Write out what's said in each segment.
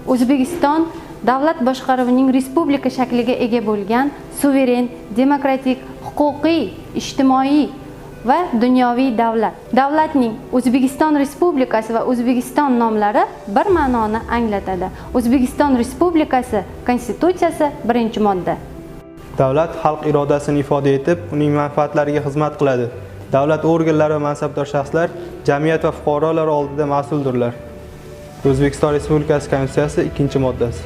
O'zbekiston davlat boshqaruvining respublika shakliga ega bo'lgan suveren, demokratik, huquqiy, ijtimoiy va dunyoviy davlat. Davlatning O'zbekiston Respublikasi va O'zbekiston nomlari bir ma'noni anglatadi. O'zbekiston Respublikasi Konstitutsiyasi 1-modda. Davlat xalq irodasini ifoda etib, uning manfaatlariga xizmat qiladi. Davlat organlari va mansabdor shaxslar jamiyat va fuqarolar oldida mas'uldurlar. O'zbekiston Respublikasi Konstitutsiyasi 2-moddasi.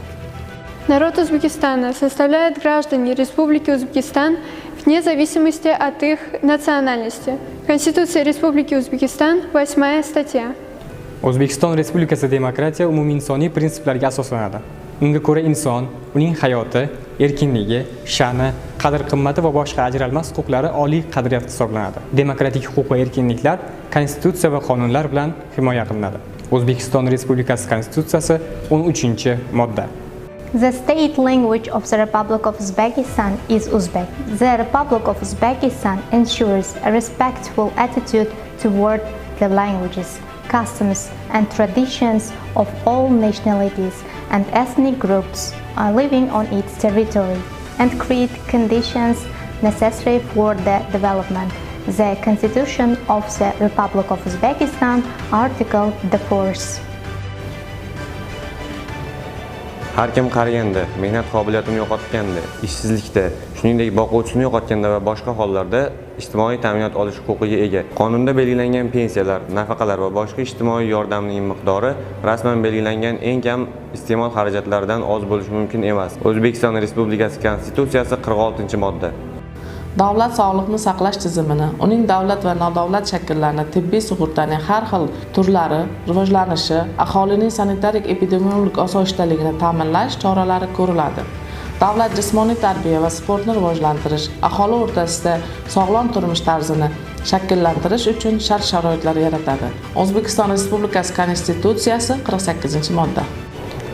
Народ Узбекистана составляет граждане Республики Узбекистан вне зависимости от их национальности. Конституция Республики Узбекистан, 8 статья. O'zbekiston Respublikasi demokratiya umuminsoniy prinsiplarga asoslanadi. Unga ko'ra inson, uning hayoti, erkinligi, sha'ni, qadr-qimmati va boshqa ajralmas huquqlari oliy qadriyat hisoblanadi. Demokratik huquq va erkinliklar konstitutsiya va qonunlar bilan himoya qilinadi. O'zbekiston Respublikasi Konstitutsiyasi 13-modda. The state language of the Republic of Uzbekistan is Uzbek. The Republic of Uzbekistan ensures a respectful attitude toward the languages, customs and traditions of all nationalities and ethnic groups living on its territory and create conditions necessary for the development. The Constitution of the Republic of Uzbekistan, Article 4. Har kim qariganda, mehnat qobiliyatini yo'qotganda, ishsizlikda, shuningdek boquvchisini yo'qotganda va boshqa hollarda ijtimoiy ta'minot olish huquqiga ega. Qonunda belgilangan pensiyalar, nafaqalar va boshqa ijtimoiy yordamning miqdori rasman belgilangan eng kam iste'mol xarajatlaridan oz bo'lishi mumkin emas. O'zbekiston Respublikasi Konstitutsiyasi 46-modda. Davlat sog'liqni saqlash tizimini, uning davlat va nodavlat shakllarini, tibbiy sug'urtaning har xil turlari, rivojlanishi, aholining sanitarik-epidemiologik osoyishtaligini ta'minlash choralari ko'riladi. Davlat jismoniy tarbiya va sportni rivojlantirish, aholi o'rtasida sog'lom turmush tarzini shakllantirish uchun shart-sharoitlar yaratadi. O'zbekiston Respublikasi Konstitutsiyasi 48-modda.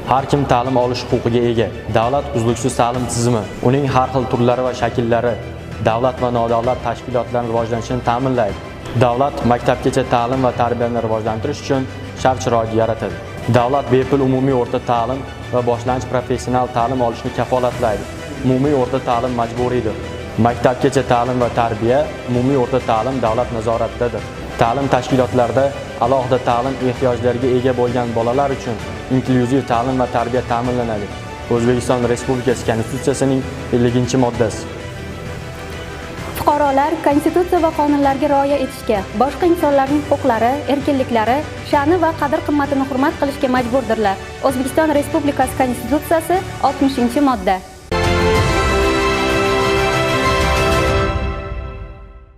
Har kim ta'lim olish huquqiga ega. Davlat uzluksiz ta'lim tizimi, uning har xil turlari va shakllari davlat va nodavlat tashkilotlarning rivojlanishini ta'minlaydi. Davlat maktabgacha ta'lim va tarbiyani rivojlantirish uchun shart-sharoit yaratadi. Davlat bepul umumiy o'rta ta'lim va boshlang'ich professional ta'lim olishni kafolatlaydi. Umumiy o'rta ta'lim majburiydir. Maktabgacha ta'lim va tarbiya, umumiy o'rta ta'lim davlat nazoratidadir. Ta'lim tashkilotlarida alohida ta'lim ehtiyojlariga ega bo'lgan bolalar uchun inklyuziv ta'lim va tarbiya ta'minlanadi. O'zbekiston Respublikasi Konstitutsiyasining 50-moddasi. Fuqarolar konstitutsiya va qonunlarga rioya etishga, boshqa insonlarning huquqlari, erkinliklari, sha'ni va qadr-qimmatini hurmat qilishga majburdirlar. O'zbekiston Respublikasi Konstitutsiyasi 60-modda.